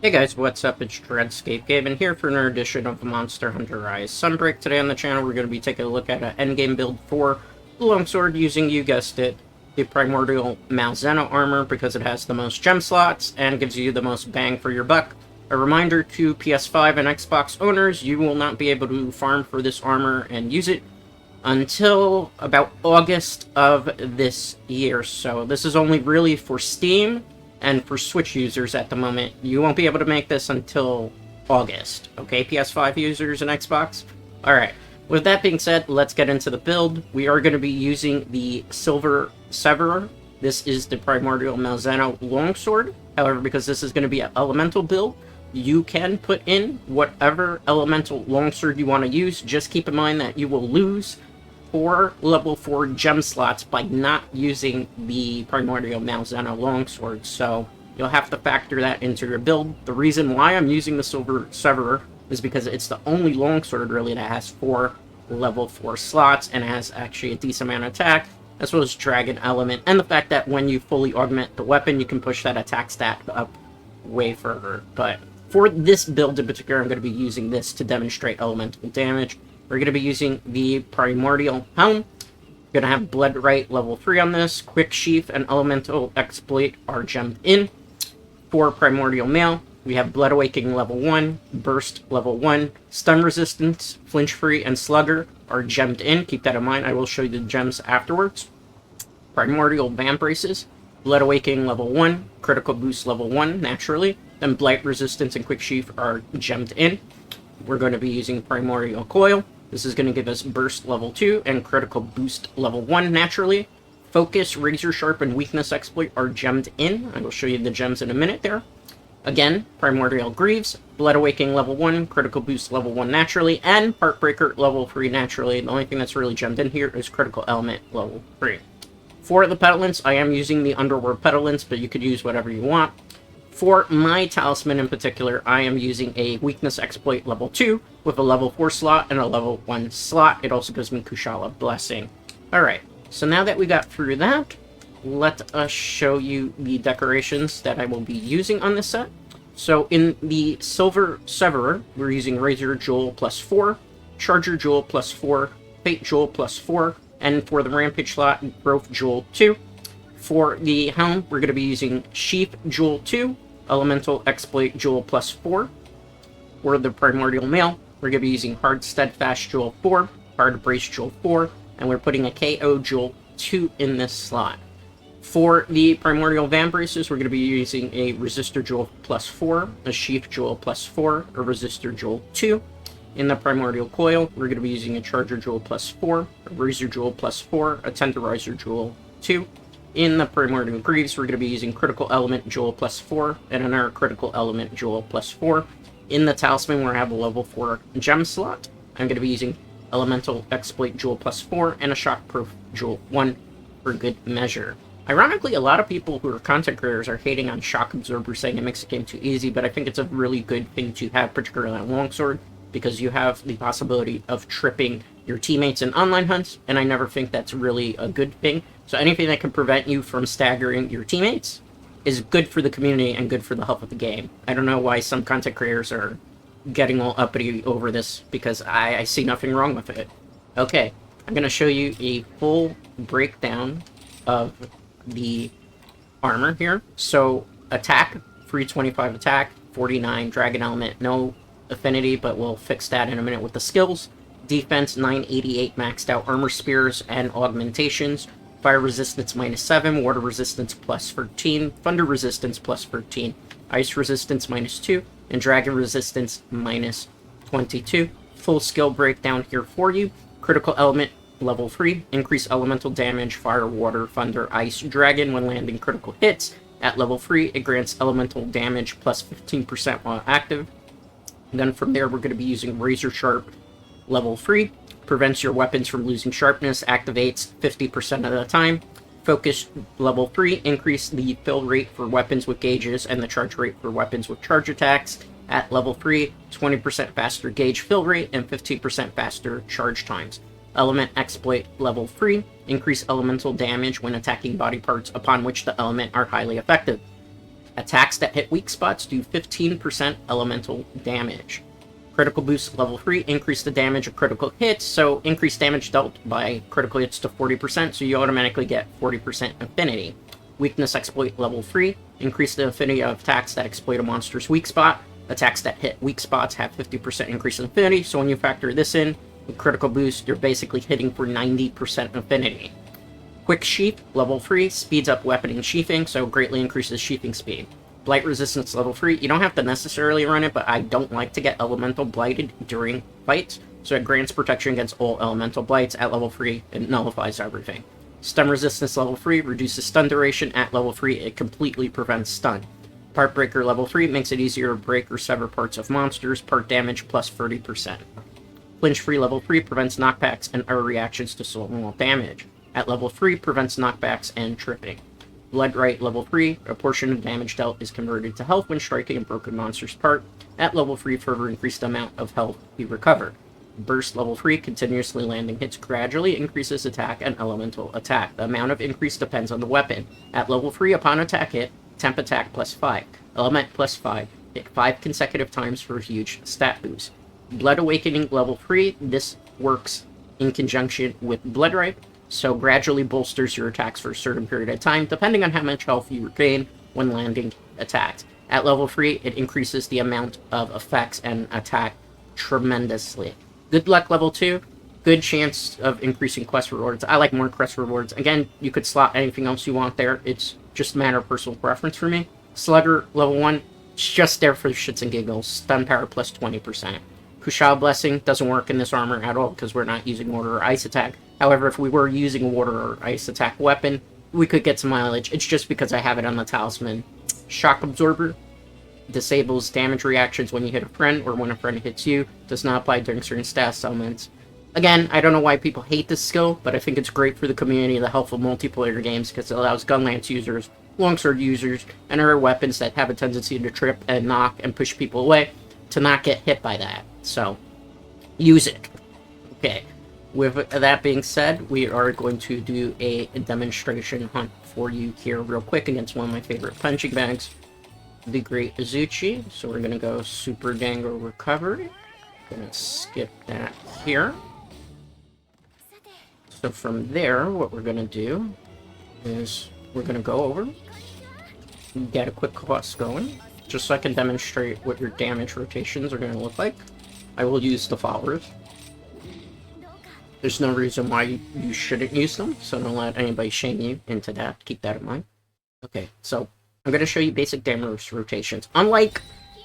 Hey guys, what's up? It's Dreadscape Gaming here for another edition of Monster Hunter Rise Sunbreak. Today on the channel we're going to be taking a look at an endgame build for the Longsword using, you guessed it, the Primordial Malzeno Armor because it has the most gem slots and gives you the most bang for your buck. A reminder to PS5 and Xbox owners, you will not be able to farm for this armor and use it until about August of this year. So this is only really for Steam and for Switch users at the moment. You won't be able to make this until August, okay, PS5 users and Xbox? Alright, with that being said, let's get into the build. We are going to be using the Silver Severer. This is the Primordial Malzeno Longsword. However, because this is going to be an elemental build, you can put in whatever elemental longsword you want to use. Just keep in mind that you will lose 4 level 4 gem slots by not using the Primordial Malzeno Longsword, so you'll have to factor that into your build. The reason why I'm using the Silver Severer is because it's the only longsword really that has 4 level 4 slots and has actually a decent amount of attack, as well as Dragon Element, and the fact that when you fully augment the weapon, you can push that attack stat up way further. But for this build in particular, I'm going to be using this to demonstrate elemental damage. We're going to be using the Primordial Helm. We're going to have Bloodright level 3 on this. Quick Sheath and Elemental Exploit are gemmed in. For Primordial Mail, we have Blood Awakening level 1, Burst level 1, Stun Resistance, Flinch Free, and Slugger are gemmed in. Keep that in mind. I will show you the gems afterwards. Primordial Vambraces, Blood Awakening level 1, Critical Boost level 1, naturally. Then Blight Resistance and Quick Sheath are gemmed in. We're going to be using Primordial Coil. This is going to give us Burst level 2 and Critical Boost level 1 naturally. Focus, Razor Sharp, and Weakness Exploit are gemmed in. I will show you the gems in a minute there. Again, Primordial Greaves, Blood Awakening level 1, Critical Boost level 1 naturally, and Heartbreaker level 3 naturally. The only thing that's really gemmed in here is Critical Element level 3. For the Petulance, I am using the Underworld Petulance, but you could use whatever you want. For my talisman in particular, I am using a Weakness Exploit level 2 with a level 4 slot and a level 1 slot. It also gives me Kushala Blessing. Alright, so now that we got through that, let us show you the decorations that I will be using on this set. So in the Silver Severer, we're using Razor Jewel plus 4, Charger Jewel plus 4, Fate Jewel plus 4, and for the Rampage slot, Growth Jewel 2. For the Helm, we're going to be using Sheath Jewel 2, Elemental Exploit Jewel plus 4. For the Primordial Mail, we're going to be using Hard Steadfast Jewel 4, Hard Brace Jewel 4, and we're putting a KO Jewel 2 in this slot. For the Primordial Vambraces, we're going to be using a Resistor Jewel plus 4, a Sheath Jewel plus 4, a Resistor Jewel 2. In the Primordial Coil, we're going to be using a Charger Jewel plus 4, a Razor Jewel plus 4, a Tenderizer Jewel 2. In the Primordial Greaves, we're going to be using Critical Element Jewel plus 4 and another Critical Element Jewel plus 4. In the Talisman, we're going to have a level 4 gem slot. I'm going to be using Elemental Exploit Jewel plus 4 and a Shockproof Jewel 1 for good measure. Ironically, a lot of people who are content creators are hating on Shock Absorber, saying it makes the game too easy, but I think it's a really good thing to have, particularly on Longsword, because you have the possibility of tripping your teammates in online hunts, and I never think that's really a good thing. So anything that can prevent you from staggering your teammates is good for the community and good for the health of the game. I don't know why some content creators are getting all uppity over this, because I see nothing wrong with it. Okay, I'm going to show you a full breakdown of the armor here. So, attack, 325 attack, 49 Dragon Element, no affinity, but we'll fix that in a minute with the skills. Defense, 988 maxed out armor spears and augmentations. Fire resistance -7, water resistance +13, thunder resistance +13, ice resistance -2, and dragon resistance -22. Full skill breakdown here for you. Critical element level 3, increase elemental damage, fire, water, thunder, ice, dragon when landing critical hits. At level 3, it grants elemental damage plus 15% while active. And then from there, we're going to be using Razor Sharp level 3. Prevents your weapons from losing sharpness, activates 50% of the time. Focus level 3, increase the fill rate for weapons with gauges and the charge rate for weapons with charge attacks. At level 3, 20% faster gauge fill rate and 15% faster charge times. Element Exploit level 3, increase elemental damage when attacking body parts upon which the element are highly effective. Attacks that hit weak spots do 15% elemental damage. Critical boost level 3, increase the damage of critical hits, so increase damage dealt by critical hits to 40%, so you automatically get 40% affinity. Weakness exploit level 3, increase the affinity of attacks that exploit a monster's weak spot. Attacks that hit weak spots have 50% increase in affinity, so when you factor this in, with critical boost, you're basically hitting for 90% affinity. Quick Sheath, level 3, speeds up weapon sheathing, so greatly increases sheathing speed. Blight Resistance, level 3, you don't have to necessarily run it, but I don't like to get Elemental Blighted during fights, so it grants protection against all Elemental Blights. At level 3, it nullifies everything. Stun Resistance, level 3, reduces stun duration. At level 3, it completely prevents stun. Part Breaker, level 3, makes it easier to break or sever parts of monsters, part damage plus 30%. Flinch Free, level 3, prevents knockbacks and other reactions to small damage. At level 3, prevents knockbacks and tripping. Blood Right, level 3, a portion of damage dealt is converted to health when striking a broken monster's part. At level 3, further increase the amount of health he recovered. Burst, level 3, continuously landing hits gradually increases attack and elemental attack. The amount of increase depends on the weapon. At level 3, upon attack hit, temp attack plus 5, element plus 5, hit 5 consecutive times for a huge stat boost. Blood Awakening, level 3, this works in conjunction with Blood Right, so gradually bolsters your attacks for a certain period of time, depending on how much health you regain when landing attacks. At level 3, it increases the amount of effects and attack tremendously. Good Luck, level 2, good chance of increasing quest rewards. I like more quest rewards. Again, you could slot anything else you want there. It's just a matter of personal preference for me. Slugger, level 1, it's just there for the shits and giggles. Stun power plus 20%. Kushal Blessing doesn't work in this armor at all because we're not using water or ice attack. However, if we were using a water or ice attack weapon, we could get some mileage. It's just because I have it on the talisman. Shock Absorber disables damage reactions when you hit a friend or when a friend hits you. Does not apply during certain status elements. Again, I don't know why people hate this skill, but I think it's great for the community of the helpful multiplayer games because it allows gunlance users, longsword users, and other weapons that have a tendency to trip and knock and push people away to not get hit by that. So, use it. Okay, with that being said, we are going to do a demonstration hunt for you here real quick against one of my favorite punching bags, the Great Azuchi. So we're going to go Super Dango Recovery. Going to skip that here. So from there, what we're going to do is we're going to go over, get a quick quest going, just so I can demonstrate what your damage rotations are going to look like. I will use the followers. There's no reason why you shouldn't use them, so don't let anybody shame you into that. Keep that in mind. Okay, so I'm going to show you basic damage rotations. Unlike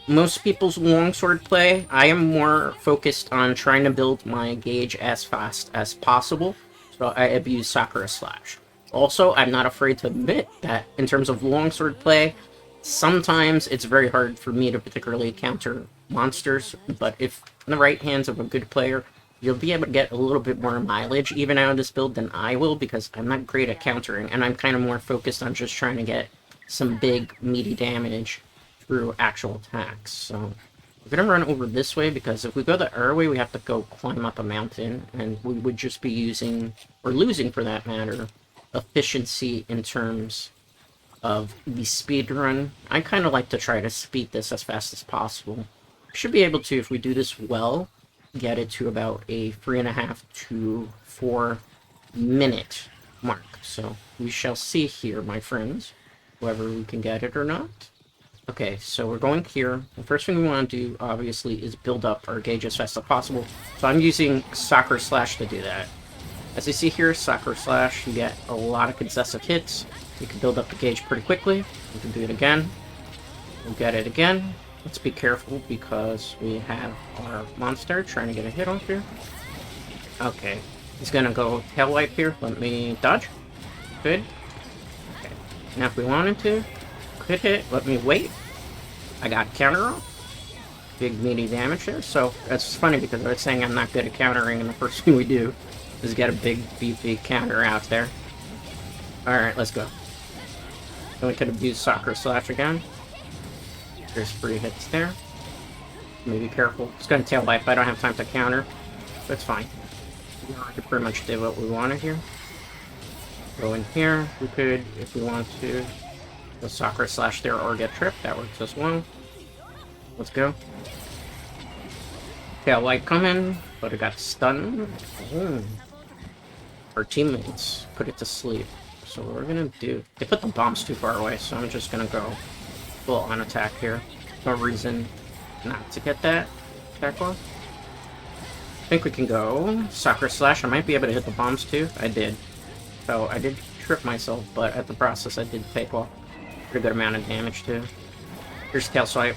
most people's longsword play, I am more focused on trying to build my gauge as fast as possible, so I abuse Sakura Slash. Also, I'm not afraid to admit that in terms of longsword play, sometimes it's very hard for me to particularly counter monsters, but if in the right hands of a good player, you'll be able to get a little bit more mileage even out of this build than I will, because I'm not great at countering, and I'm kind of more focused on just trying to get some big, meaty damage through actual attacks. So we're going to run over this way, because if we go the other way, we have to go climb up a mountain, and we would just be using, or losing for that matter, efficiency in terms of the speed run. I kind of like to try to speed this as fast as possible. Should be able to, if we do this well, get it to about a 3.5 to 4 minute mark. So we shall see here, my friends, whether we can get it or not. Okay, so we're going here. The first thing we want to do, obviously, is build up our gauge as fast as possible. So I'm using Sakura Slash to do that. As you see here, Sakura Slash, you get a lot of concessive hits. You can build up the gauge pretty quickly. We can do it again. We'll get it again. Let's be careful because we have our monster trying to get a hit off here. Okay, he's gonna go tail wipe here. Let me dodge. Good. Okay, now if we wanted to, could hit. Let me wait. I got counter off. Big meaty damage there. So that's funny because I was saying I'm not good at countering, and the first thing we do is get a big beefy counter out there. Alright, let's go. Then we could have used Sakura Slash again. There's 3 hits there. Maybe careful. It's gonna tail wipe. I don't have time to counter. That's fine. We pretty much did what we wanted here. Go in here. We could, if we want to, The Sakura slash there or get tripped. That works as well. Let's go. Tail light coming, but it got stunned. Oh. Our teammates put it to sleep. So what we're gonna do... They put the bombs too far away, so I'm just gonna go full on attack here. No reason not to get that attack off. I think we can go Sakura slash. I might be able to hit the bombs too. I did. So I did trip myself, but at the process I did take off a pretty good amount of damage too. Here's tail swipe.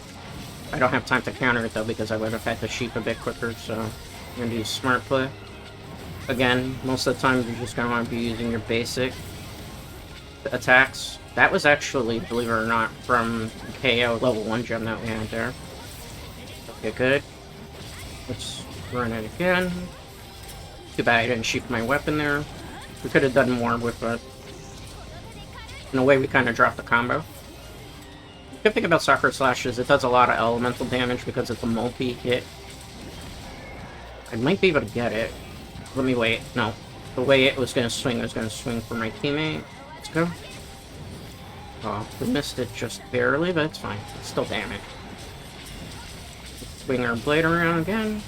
I don't have time to counter it though because I would have had to sheep a bit quicker, so I'm gonna do smart play. Again, most of the time you're just gonna want to be using your basic attacks. That was actually, believe it or not, from KO level 1 gem that we had there. Okay, good. Let's run it again. Too bad I didn't sheep my weapon there. We could have done more with it. In a way, we kind of dropped the combo. The good thing about Sakura Slash is it does a lot of elemental damage because it's a multi-hit. I might be able to get it. Let me wait. No. The way it was going to swing for my teammate. Let's go. Oh, we missed it just barely, but it's fine. It's still damage. Let's swing our blade around again.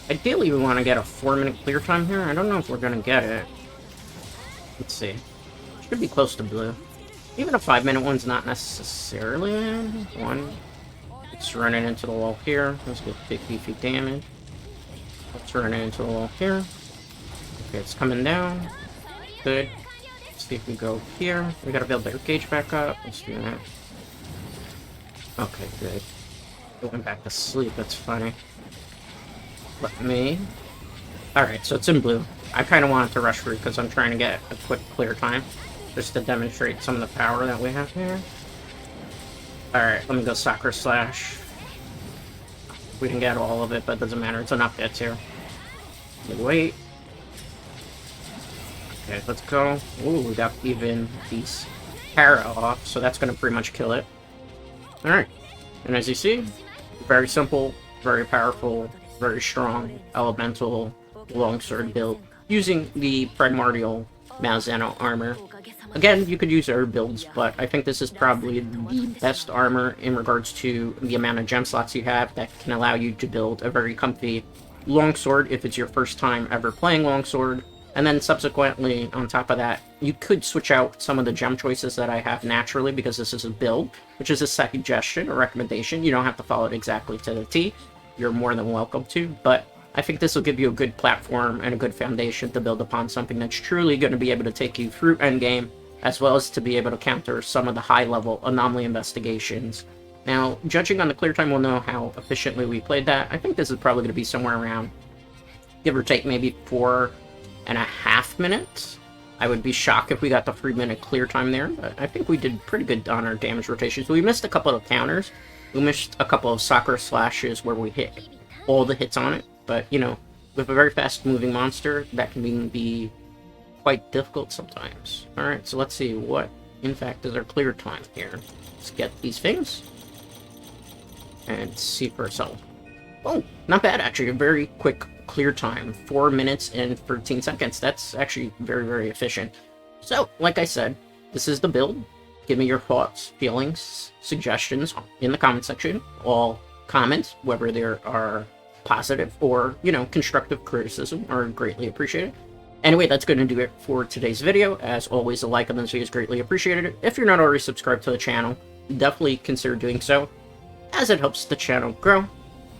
Ideally, we want to get a 4-minute clear time here. I don't know if we're going to get it. Let's see. Should be close to blue. Even a 5-minute one's not necessarily bad. One. Let's run it into the wall here. Let's get big beefy damage. Let's run it into the wall here. Okay, it's coming down. Good. Let's see if we go here. We gotta build their gauge back up. Let's do that. Okay, good. It went back to sleep. That's funny. Let me... Alright, so it's in blue. I kind of wanted to rush through because I'm trying to get a quick clear time. Just to demonstrate some of the power that we have here. Alright, let me go Sakura Slash. We can get all of it, but it doesn't matter. It's enough hits here. Wait. Okay, let's go. Ooh, we got even these para off, so that's going to pretty much kill it. Alright. And as you see, very simple, very powerful, very strong, elemental, longsword build, using the Primordial Malzeno Armor. Again, you could use other builds, but I think this is probably the best armor in regards to the amount of gem slots you have that can allow you to build a very comfy longsword if it's your first time ever playing longsword. And then subsequently, on top of that, you could switch out some of the gem choices that I have naturally because this is a build, which is a suggestion, a recommendation. You don't have to follow it exactly to the T. You're more than welcome to, but I think this will give you a good platform and a good foundation to build upon something that's truly going to be able to take you through endgame, as well as to be able to counter some of the high-level anomaly investigations. Now, judging on the clear time, we'll know how efficiently we played that. I think this is probably going to be somewhere around, give or take, maybe 4.5 minutes. I would be shocked if we got the 3-minute clear time there, but I think we did pretty good on our damage rotations. We missed a couple of counters. We missed a couple of Sakura Slashes where we hit all the hits on it, but, you know, with a very fast-moving monster, that can be quite difficult sometimes. Alright, so let's see what, in fact, is our clear time here. Let's get these things and see for ourselves. Oh, not bad, actually. A very quick clear time. 4 minutes and 13 seconds. That's actually very, very efficient. So, like I said, this is the build. Give me your thoughts, feelings, suggestions in the comment section. All comments, whether they are positive or, you know, constructive criticism, are greatly appreciated. Anyway, that's going to do it for today's video. As always, a like on this video is greatly appreciated. If you're not already subscribed to the channel, definitely consider doing so, as it helps the channel grow.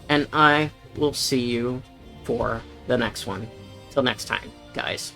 And I will see you for the next one. Till next time, guys.